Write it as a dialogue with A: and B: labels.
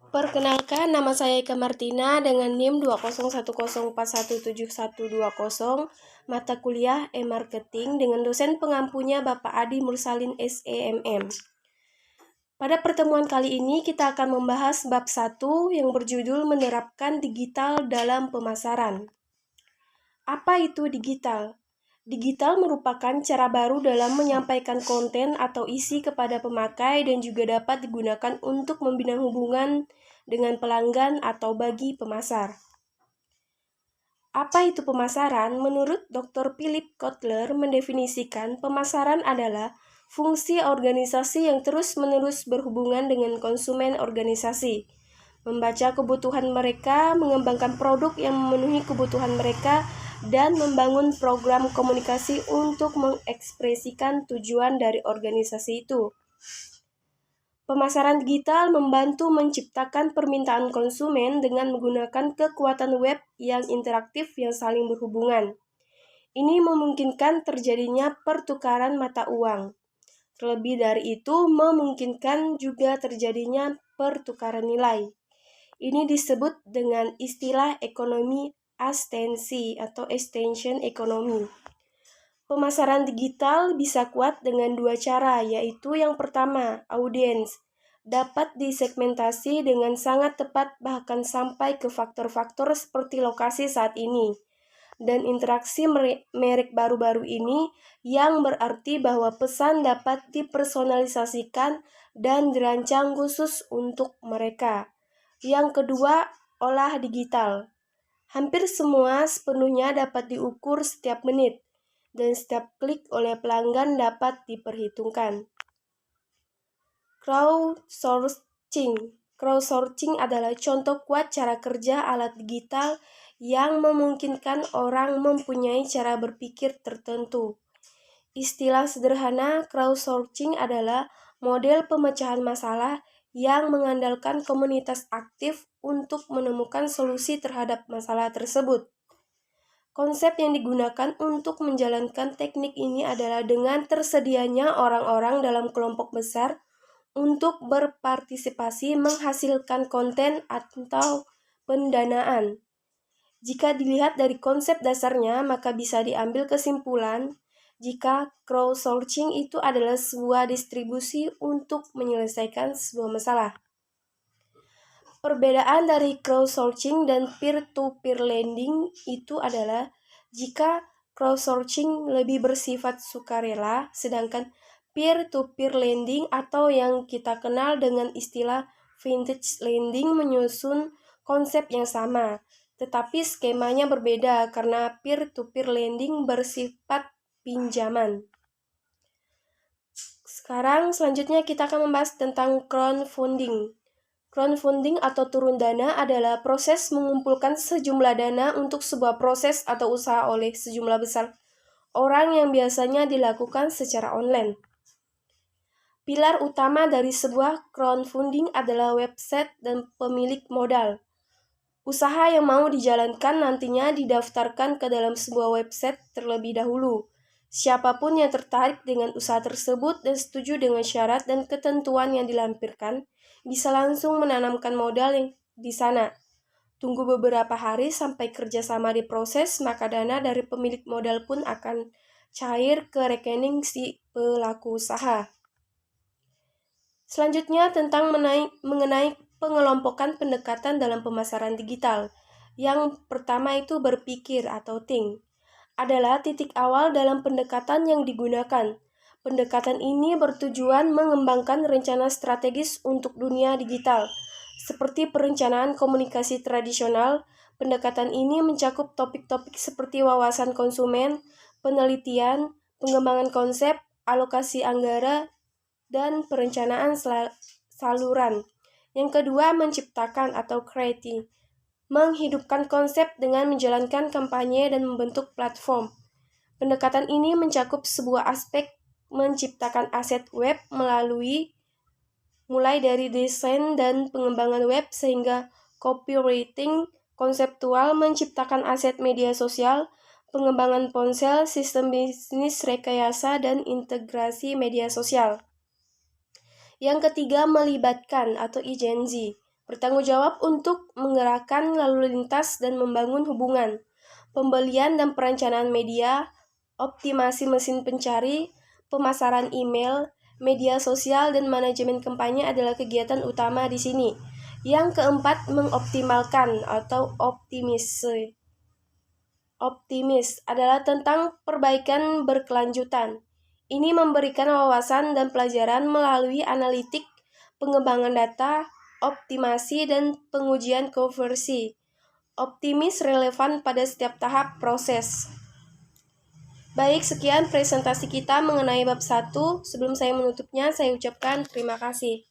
A: Perkenalkan, nama saya Eka Martina dengan NIM 20104171120, mata kuliah e-marketing dengan dosen pengampunya Bapak Adi Mursalin SEMM. Pada pertemuan kali ini kita akan membahas bab 1 yang berjudul menerapkan digital dalam pemasaran. Apa itu digital? Digital merupakan cara baru dalam menyampaikan konten atau isi kepada pemakai dan juga dapat digunakan untuk membina hubungan dengan pelanggan atau bagi pemasar. Apa itu pemasaran? Menurut Dr. Philip Kotler mendefinisikan pemasaran adalah fungsi organisasi yang terus-menerus berhubungan dengan konsumen organisasi, membaca kebutuhan mereka, mengembangkan produk yang memenuhi kebutuhan mereka, dan membangun program komunikasi untuk mengekspresikan tujuan dari organisasi itu. Pemasaran digital membantu menciptakan permintaan konsumen dengan menggunakan kekuatan web yang interaktif yang saling berhubungan. Ini memungkinkan terjadinya pertukaran mata uang. Terlebih dari itu, memungkinkan juga terjadinya pertukaran nilai. Ini disebut dengan istilah ekonomi astensi atau extension economy. Pemasaran digital bisa kuat dengan dua cara, yaitu yang pertama, audiens dapat disegmentasi dengan sangat tepat bahkan sampai ke faktor-faktor seperti lokasi saat ini dan interaksi merek baru-baru ini yang berarti bahwa pesan dapat dipersonalisasikan dan dirancang khusus untuk mereka. Yang kedua, olah digital. Hampir semua sepenuhnya dapat diukur setiap menit dan setiap klik oleh pelanggan dapat diperhitungkan. Crowdsourcing adalah contoh kuat cara kerja alat digital yang memungkinkan orang mempunyai cara berpikir tertentu. Istilah sederhana crowdsourcing adalah model pemecahan masalah yang mengandalkan komunitas aktif untuk menemukan solusi terhadap masalah tersebut. Konsep yang digunakan untuk menjalankan teknik ini adalah dengan tersedianya orang-orang dalam kelompok besar untuk berpartisipasi menghasilkan konten atau pendanaan. Jika dilihat dari konsep dasarnya, maka bisa diambil kesimpulan jika crowdsourcing itu adalah sebuah distribusi untuk menyelesaikan sebuah masalah. Perbedaan dari crowdsourcing dan peer-to-peer lending itu adalah jika crowdsourcing lebih bersifat sukarela, sedangkan peer-to-peer lending atau yang kita kenal dengan istilah vintage lending menyusun konsep yang sama, tetapi skemanya berbeda karena peer-to-peer lending bersifat pinjaman. Selanjutnya kita akan membahas tentang crowdfunding. Crowdfunding atau turun dana adalah proses mengumpulkan sejumlah dana untuk sebuah proses atau usaha oleh sejumlah besar orang yang biasanya dilakukan secara online. Pilar utama dari sebuah crowdfunding adalah website dan pemilik modal. Usaha yang mau dijalankan nantinya didaftarkan ke dalam sebuah website terlebih dahulu. Siapapun yang tertarik dengan usaha tersebut dan setuju dengan syarat dan ketentuan yang dilampirkan, bisa langsung menanamkan modal yang di sana. Tunggu beberapa hari sampai kerjasama diproses, maka dana dari pemilik modal pun akan cair ke rekening si pelaku usaha. Selanjutnya tentang mengenai pengelompokan pendekatan dalam pemasaran digital. Yang pertama itu berpikir atau think. Adalah titik awal dalam pendekatan yang digunakan. Pendekatan ini bertujuan mengembangkan rencana strategis untuk dunia digital. Seperti perencanaan komunikasi tradisional, pendekatan ini mencakup topik-topik seperti wawasan konsumen, penelitian, pengembangan konsep, alokasi anggaran, dan perencanaan saluran. Yang kedua, menciptakan atau creating. Menghidupkan konsep dengan menjalankan kampanye dan membentuk platform. Pendekatan ini mencakup sebuah aspek menciptakan aset web mulai dari desain dan pengembangan web sehingga copywriting konseptual, menciptakan aset media sosial, pengembangan ponsel, sistem bisnis rekayasa, dan integrasi media sosial. Yang ketiga, melibatkan atau agency. Bertanggung jawab untuk menggerakkan lalu lintas dan membangun hubungan. Pembelian dan perencanaan media, optimasi mesin pencari, pemasaran email, media sosial, dan manajemen kampanye adalah kegiatan utama di sini. Yang keempat, mengoptimalkan atau optimis adalah tentang perbaikan berkelanjutan. Ini memberikan wawasan dan pelajaran melalui analitik, pengembangan data, optimasi, dan pengujian konversi. Optimis relevan pada setiap tahap proses. Baik, sekian presentasi kita mengenai bab 1. Sebelum saya menutupnya, saya ucapkan terima kasih.